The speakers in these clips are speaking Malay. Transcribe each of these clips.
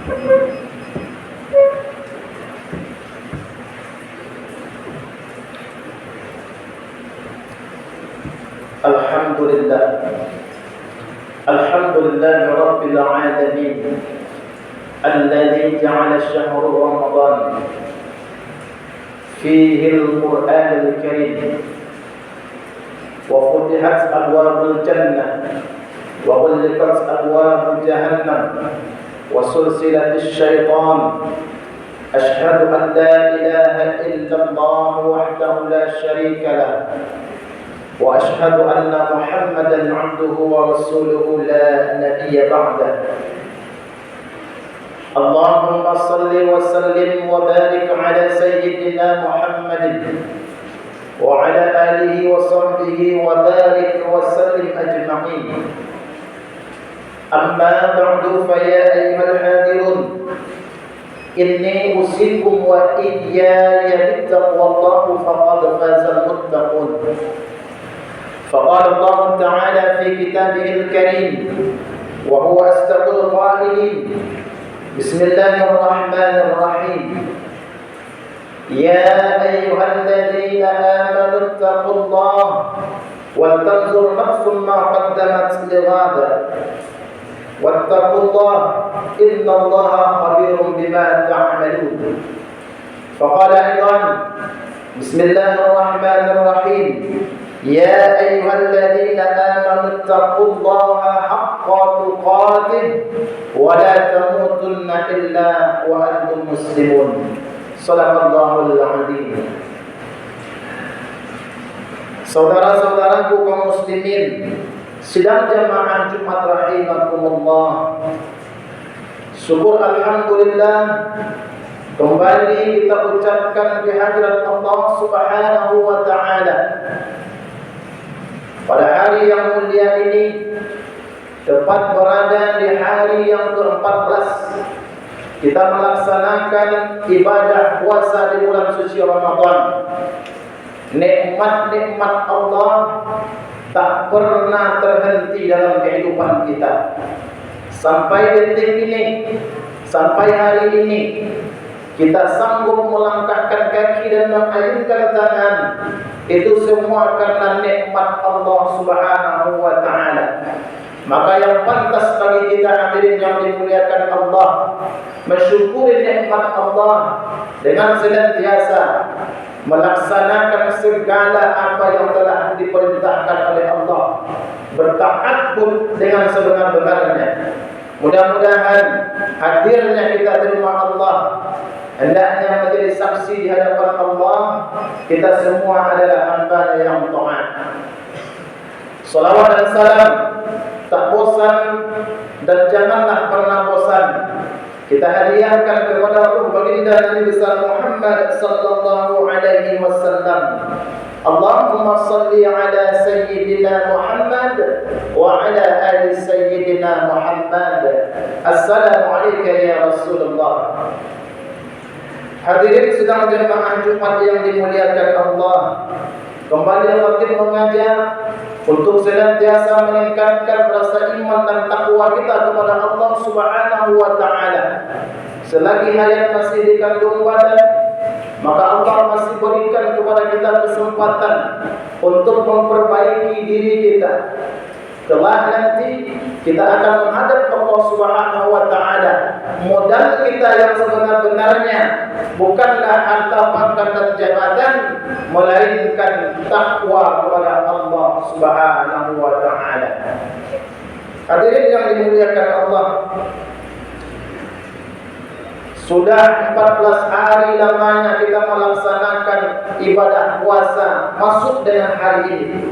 Alhamdulillah, Alhamdulillahi Rabbil Alamin, alladhi ja'ala syahra Ramadan fihi al-Qur'an al-Karim wa futihat abwabul jannah wa ghulqat abwabul jahannam wa sulsilat asy-syaitan. Asyhadu an la ilaha illallah wahdahu la syarika lah wa asyhadu anna Muhammadan 'abduhu wa rasuluhu la nabiyya ba'dah. Allahumma salli wa sallim wa barik ala sayyidina Muhammadin wa ala alihi wa sahbihi wa barik wa sallim ajma'in. Amma ba'du, fa ya ayyuhal hadirun, inni usikum wa iyyaya bittaqwallahi faqad fazal muttaqun. فقال الله تعالى في كتابه الكريم وهو أصدق القائلين: بسم الله الرحمن الرحيم، يا أيها الذين آمنوا اتقوا الله ولتنظر نفس ما قدمت لغد واتقوا الله إن الله خبير بما تعملون. فقال أيضا: بسم الله الرحمن الرحيم، يا أيها الذين آمنوا اتقوا الله حق تقاته ولا تموتن إلا وأنتم مسلمون. صدق الله العظيم. Saudara-saudaraku kaum muslimin sidang jamaah Jumat rahimakumullah, syukur alhamdulillah kembali kita ucapkan di hadirat Allah Subhanahu wa taala. Pada hari yang mulia ini, tepat berada di hari yang ke-14, kita melaksanakan ibadah puasa di bulan suci Ramadan. Nikmat-nikmat Allah tak pernah terhenti dalam kehidupan kita. Sampai detik ini, sampai hari ini, kita sanggup melangkahkan kaki dan mengayunkan tangan. Itu semua karena nikmat Allah Subhanahu wa taala. Maka yang pantas bagi kita hadirin yang dimuliakan Allah, mensyukuri nikmat Allah dengan senantiasa melaksanakan segala apa yang telah diperintahkan oleh Allah, bertaat dengan sebenar-benarnya. Mudah-mudahan hadirnya kita di rumah Allah hendaknya menjadi saksi di hadapan Allah, kita semua adalah hamba yang taat. Salawat dan salam tak bosan dan janganlah pernah bosan kita hadiahkan kepada ruh baginda Nabi besar Muhammad sallallahu alaihi wasallam. Allahumma salli ala sayyidina Muhammad wa ala ali sayyidina Muhammad. Assalamu alayka ya Rasulullah. Hadirin sedang jemaah Jumat yang dimuliakan Allah, kembali rutin mengajar untuk senantiasa meningkatkan rasa iman dan takwa kita kepada Allah Subhanahu wa taala. Selagi hayat masih dikandung badan, maka Allah masih berikan kepada kita kesempatan untuk memperbaiki diri kita. Kelak nanti kita akan menghadap Allah Subhanahu wa taala. Modal kita yang sebenar-benarnya bukanlah harta, pangkat dan jabatan, melainkan takwa kepada Allah Subhanahu wa taala. Hadirin yang dimuliakan Allah, sudah 14 hari lamanya kita melaksanakan ibadah puasa masuk dengan hari ini.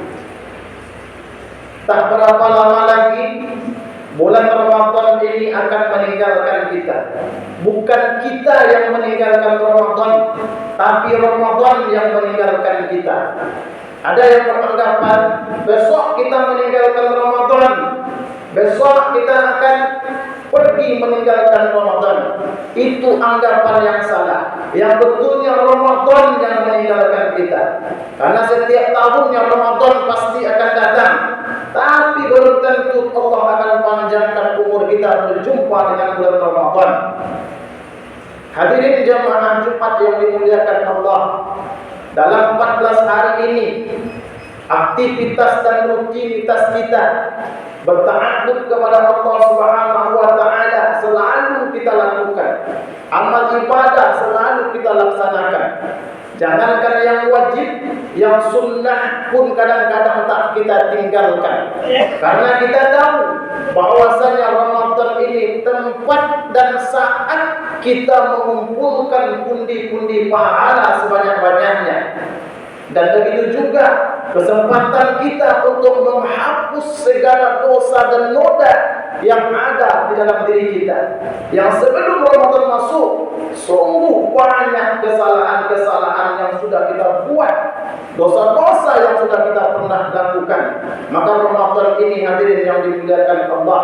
Tak berapa lama lagi bulan Ramadan ini akan meninggalkan kita. Bukan kita yang meninggalkan Ramadan, tapi Ramadan yang meninggalkan kita. Ada yang beranggapan besok kita meninggalkan Ramadan, besok kita akan pergi meninggalkan Ramadan. Itu anggapan yang salah. Yang betulnya Ramadan yang meninggalkan kita. Karena setiap tahunnya Ramadan pasti akan datang. Tapi belum tentu Allah akan panjangkan umur kita berjumpa dengan bulan Ramadan. Hadirin jamaah Jumat yang dimuliakan Allah, dalam 14 hari ini aktivitas dan rutinitas kita berta'abbud kepada Allah Subhanahu wa taala selalu kita lakukan. Amal ibadah selalu kita laksanakan. Jangankan yang wajib, yang sunnah pun kadang-kadang tak kita tinggalkan. Karena kita tahu bahwasanya Ramadan ini tempat dan saat kita mengumpulkan pundi-pundi pahala sebanyak-banyaknya. Dan begitu juga kesempatan kita untuk menghapus segala dosa dan noda yang ada di dalam diri kita. Yang sebelum Ramadan masuk, sungguh banyak kesalahan-kesalahan yang sudah kita buat, dosa-dosa yang sudah kita pernah lakukan. Maka Ramadan ini hadirin yang dimuliakan Allah,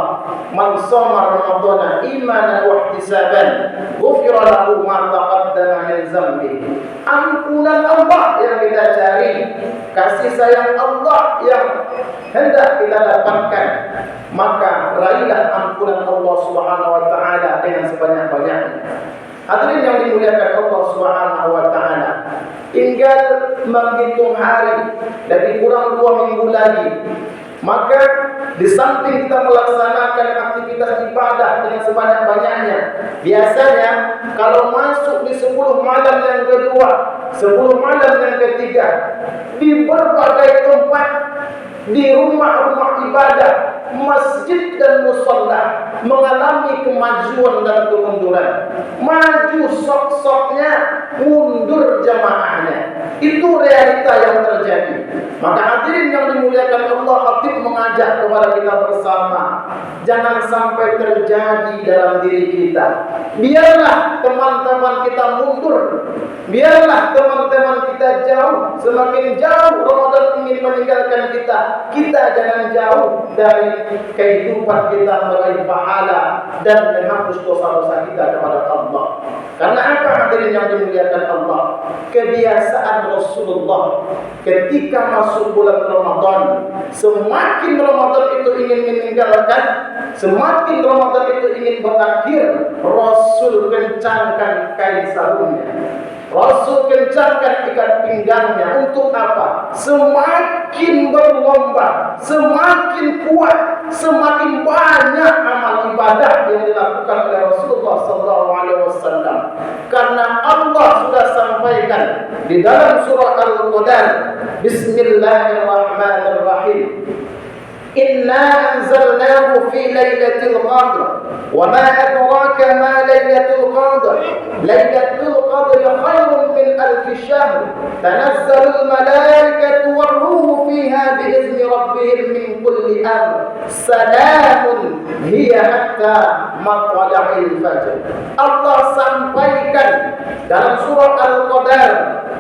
man shoma Ramadana imanan wa ihtisaban, ghufira lahu ma taqaddama min dzambi. Ampunan Allah yang kita cari, kasih sayang Allah yang hendak kita dapatkan, maka raihlah ampunan Allah Subhanahu wa taala dengan sebanyak-banyaknya. Hadirin yang dimuliakan Allah Subhanahu wa taala, tinggal menghitung hari, dari kurang 2 minggu lagi. Maka di samping kita melaksanakan aktivitas ibadah dengan sebanyak-banyaknya, biasanya kalau masuk di 10 malam yang kedua, 10 malam yang ketiga, di berbagai tempat, di rumah-rumah ibadah, masjid dan musalla mengalami kemajuan dan kemunduran. Maju sok-soknya, mundur jamaahnya. Itu realita yang terjadi. Maka hadirin yang dimuliakan Allah, khatib mengajak kepada kita bersama, jangan sampai terjadi dalam diri kita. Biarlah teman-teman kita mundur, biarlah teman-teman kita jauh. Semakin jauh Ramadan ingin meninggalkan kita, kita jangan jauh dari kehidupan kita meraih pahala dan menghapus dosa-dosa kita kepada Allah. Karena apa hadirin yang dimuliakan Allah? Kebiasaan Rasulullah ketika masuk bulan Ramadan, semakin Ramadan itu ingin meninggalkan, semakin Ramadan itu ingin berakhir, Rasul kencangkan kain sarungnya, Rasul kencangkan ikat pinggangnya. Untuk apa? Semakin berlomba, semakin kuat, semakin banyak amal ibadah yang dilakukan oleh Rasulullah SAW. Karena Allah sudah sampaikan di dalam surah Al-Qadar, Bismillahirrahmanirrahim, Inna anzalnahu fi lailatul qadr wa ma adraka ma lailatul qadr lailatul qadr khairun min alf shahr tanazzalul malaikatu war ruhu fiha biizni rabbihim min kulli amr salamun hiya hatta matla'il fajr. Allah sampaikan dalam surah Al-Qadar,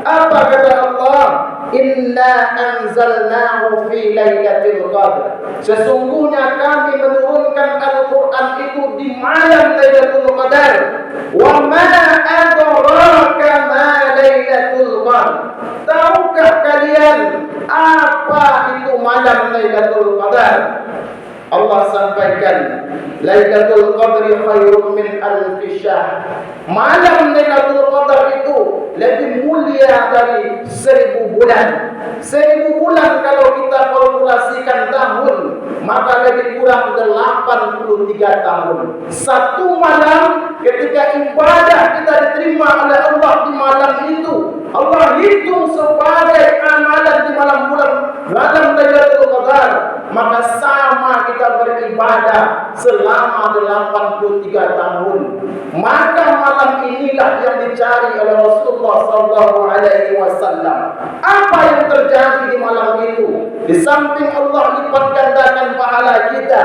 apa kata Allah? Inna anzalnahu fi lailatul qadr. Sesungguhnya kami menurunkan Al-Quran itu di malam Lailatul Qadar. Wa ma adraka ma Lailatul Qadar. Tahukah kalian apa itu malam Lailatul Qadar? Allah sampaikan, Lailatul Qadri khairun min alf syahr. Malam Lailatul Qadar itu lebih mulia dari 1000 bulan. 1000 bulan kalau kita kalkulasikan tahun, maka lebih kurang 83 tahun. Satu malam ketika ibadah kita diterima oleh Allah di malam itu, Allah hitung sebagai amalan di malam Lailatul Qadar, maka sama kita beribadah selama 83 tahun. Maka malam inilah yang dicari oleh Rasulullah SAW. Apa yang terjadi di malam itu? Di samping Allah lipat gandakan pahala kita,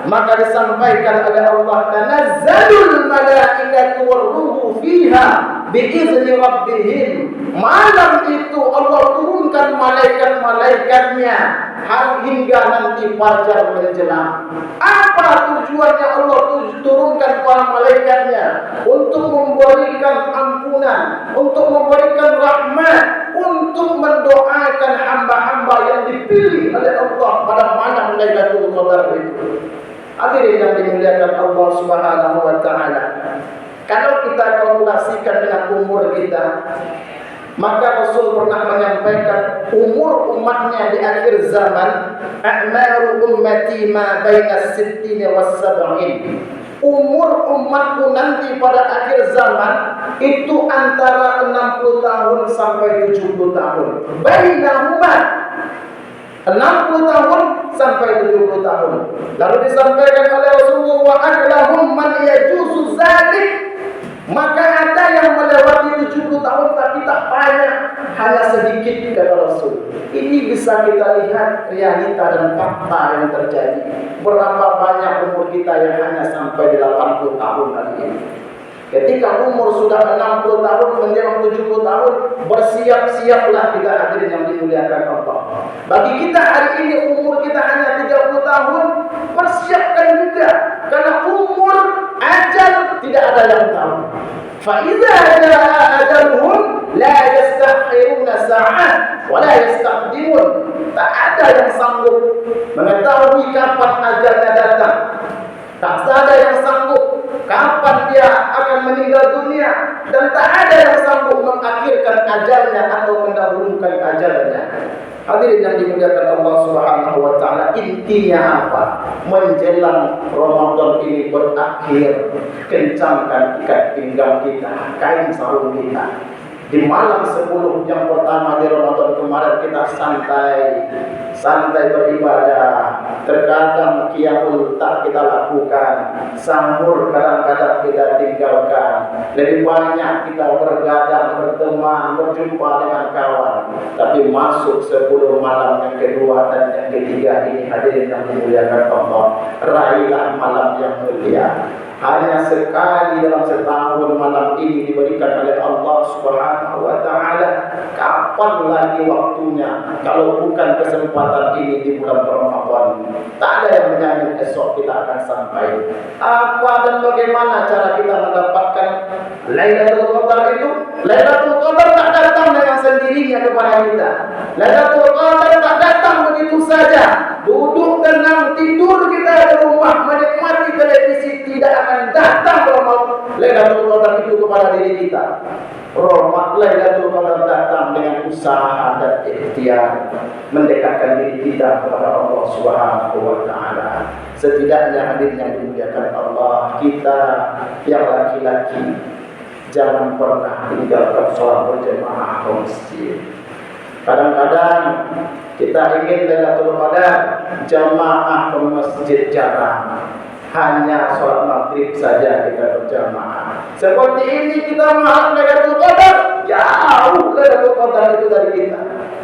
maka disampaikan oleh Allah, tanazzalul malaikatu war-ruhu fiha biizni rabbihim. Malam itu Allah turunkan malaikat-malaikatnya hingga nanti fajar menjelang. Apa tujuannya Allah turunkan para malaikatnya? Untuk memberikan ampunan, untuk memberikan rahmat, untuk mendoakan hamba-hamba yang dipilih oleh Allah pada malam Lailatul Qadar itu. Hadirin yang dimuliakan Allah Subhanahu wa taala, Kalau kita kalkulasikan dengan umur kita, maka Rasul pernah menyampaikan umur umatnya di akhir zaman, a'maru ummati ma baina sittina was sab'in. Umur umatku nanti pada akhir zaman itu antara 60 tahun sampai 70 tahun. Bainahuma 60 tahun sampai 70 tahun. Lalu disampaikan oleh Rasulullah, wa aklahum man yajuzu zalik. Maka ada yang melewati 70 tahun tapi tak banyak, hanya sedikit, kata Rasul. Ini bisa kita lihat realita dan fakta yang terjadi. Berapa banyak umur kita yang hanya sampai 80 tahun hari ini. Ketika umur sudah 60 tahun menjelang 70 tahun, bersiap-siaplah kita hadirin yang dimuliakan Allah. Bagi kita hari ini umur kita hanya 30 tahun, persiapkan juga. Karena umur ajal tidak ada yang tahu. Fa idza jaa ajaluhum la yastakhiruna sa'at wa la yastaqdimun. Tak ada yang sanggup mengetahui kapan ajalnya datang. Tak ada yang sanggup kapan dia akan meninggal dunia, dan tak ada yang sanggup mengakhirkan ajalnya atau mendahulukan ajalnya. Hadirin yang dimuliakan Allah Subhanahu wa taala, intinya apa? Menjelang Ramadan ini berakhir, kencangkan ikat pinggang kita, kain sarung kita. Di malam 10 yang pertama di Ramadan kemarin kita santai beribadah. Terkadang qiyamul tak kita lakukan, sahur kadang-kadang kita tinggalkan. Lebih banyak kita bergadang, berteman, berjumpa dengan kawan. Tapi masuk 10 malam yang kedua dan yang ketiga ini, hadirin yang dimuliakan Allah, raihlah malam yang mulia. Hanya sekali dalam setahun malam ini diberikan oleh Allah Subhanahu wa taala. Kapan lagi waktunya kalau bukan kesempatan ini di bulan Ramadan? Tak ada yang menjamin esok kita akan sampai. Apa dan bagaimana cara kita mendapatkan Lailatul Qadar itu? Lailatul Qadar tak datang dengan sendirinya kepada kita. Lailatul Qadar tak datang begitu saja. Duduk tenang, tidur kita di rumah, menikmati televisi, tidak akan datang Lailatul Qadar itu kepada diri kita. Rahmat Lailatul Qadar datang dengan usaha dan ikhtiar, mendekatkan diri kita kepada Allah Subhanahu wa taala. Setidaknya hadirin yang dimuliakan Allah, kita yang laki-laki jangan pernah tinggalkan sholat berjamaah ke masjid. Kadang-kadang kita ingin Lailatul Qadar jamaah ke masjid jarang. Hanya sholat maghrib saja kita berjamaah. Seperti ini kita mengharap Lailatul Qadar, jauh Lailatul Qadar itu dari kita.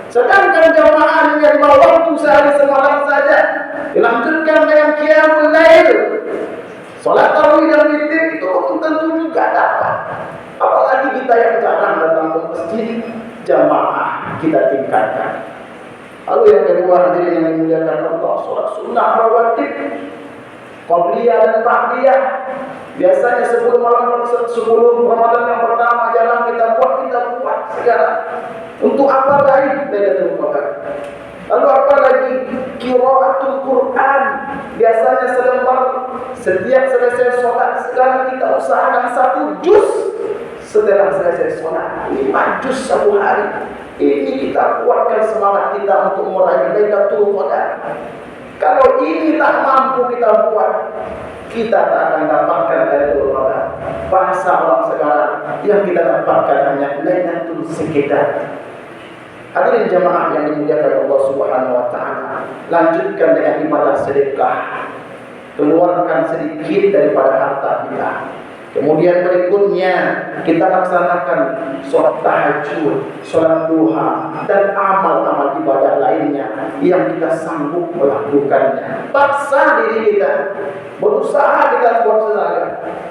Sedangkan jamaah yang lima waktu sehari semalam saja dilanjutkan dengan qiyamul lail, sholat tarawih dan witir, itu tentu juga dapat. Apalagi kita yang jarang datang ke masjid, jamaah kita tingkatkan. Lalu yang kedua, hadirin yang dimuliakan Allah, sholat sunnah rawatib, qabliyah dan ba'diyah. Biasanya 10 Ramadan yang pertama jarang kita buat sekarang. Untuk apa lagi Lailatul Qadar? Lalu apa lagi? Qiraatul Quran. Biasanya selembar setiap selesai sholat. Sekarang kita usahakan 1 juz setelah selesai sholat. 5 juz 1 hari. Ini kita kuatkan semangat kita untuk meraih Lailatul Qadar. Kalau ini tak mampu kita buat, kita tak akan dapatkan Lailatul Qadar. Bahasa orang sekarang yang kita dapatkan hanya Lailatul sekedar. Hadirin jamaah yang dimuliakan Allah Subhanahu wa taala, lanjutkan dengan ibadah sedekah. Keluarkan sedikit daripada harta kita. Kemudian berikutnya kita laksanakan sholat tahajud, sholat duha, dan amal-amal ibadah lainnya yang kita sanggup melakukannya. Paksa diri kita, berusaha kita buat saja.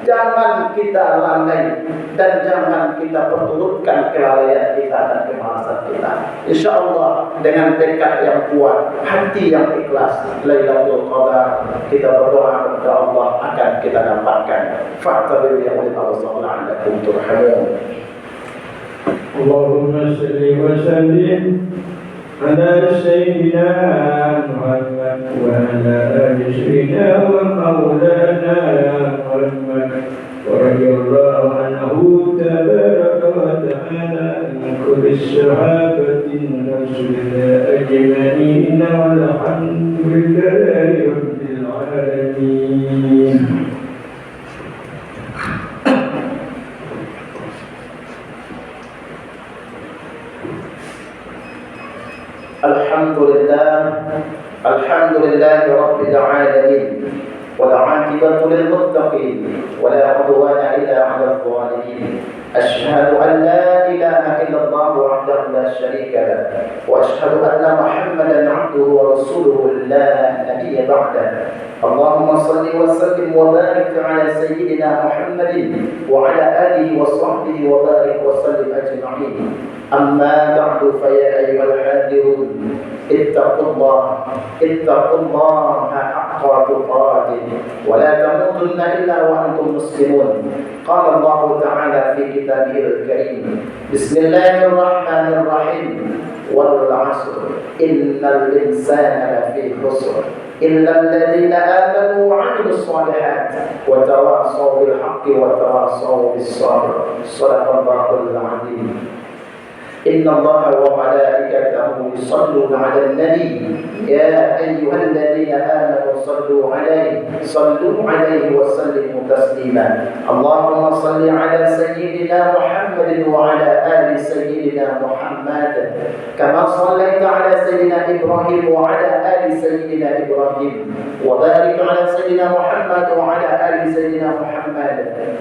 Jangan kita lalai dan jangan kita perturutkan kelalaian kita dan kemalasan kita. InsyaAllah dengan tekad yang kuat, hati yang ikhlas, Lailatul Qadar kita berdoa kepada Allah akan kita dapatkan. Fa'tabiru ya ulil absar la'allakum turhamun. Allahumma salli wa sallim ala sayyidina Muhammad wa ala ali sayyidina wa maulana Muhammad wa radiyallahu وللصحابة رسولنا أجمعين والحمد لله رب العالمين. الحمد لله رب العالمين، والعاقبة للمتقين، ولا عدوان إلا على الظالمين. أشهد أن لا إله إلا الله وحده لا شريك له، وأشهد أن محمدا عبده ورسوله لا نبي بعده. اللهم صل وسلم وبارك على سيدنا محمد وعلى آله وصحبه وبارك وسلم أجمعين. أما بعد فيا أيها الحاضرون اتقوا الله حق تقاته ولا تموتن إلا وأنتم مسلمون. قال الله تعالى في كتابه الكريم: بسم الله الرحمن الرحيم، والعصر إن الإنسان لفي خسر إلا الذين آمنوا وعملوا الصالحات وتواصوا بالحق وتواصوا بالصبر. صدق الله العظيم. إن الله وملائكته يصلون على النبي يا أيها الذين آمنوا صلوا عليه وسلموا تسليما. اللهم صل على سيدنا محمد وعلى آل سيدنا محمد كما صليت على سيدنا إبراهيم وعلى آل سيدنا إبراهيم، وبارك على سيدنا محمد وعلى آل سيدنا محمد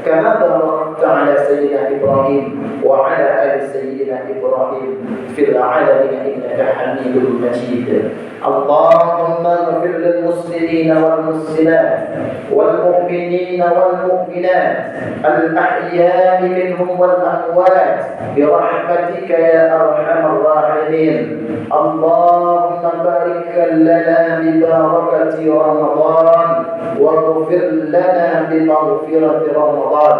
كما باركت على سيدنا إبراهيم وعلى آل سيدنا إبراهيم في العالمين إنك حميد مجيد. اللهم اغفر للمسلمين والمسلمات والمؤمنين والمؤمنات الأحياء منهم والأموات برحمتك يا أرحم الراحمين. اللهم بارك لنا ببركة رمضان واغفر لنا بمغفرة رمضان.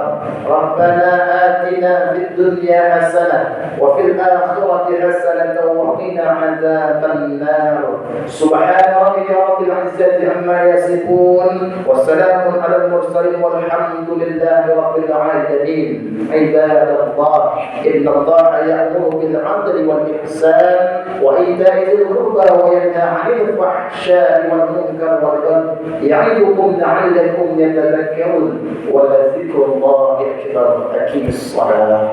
ربنا آتنا في الدنيا حسنة وفي الآخرة حسنة وقنا عذاب النار. سبحان ربك رب العزة عما يصفون وسلام على المرسلين والحمد لله رب العالمين. عباد الله، إن الله يأمر بالعدل والإحسان وإيتاء ذي القربى وينهى عن الفحشاء والمنكر والبغي يعظكم لعلكم يتذكرون. ولذكر الله أكبر. أقم الصلاة.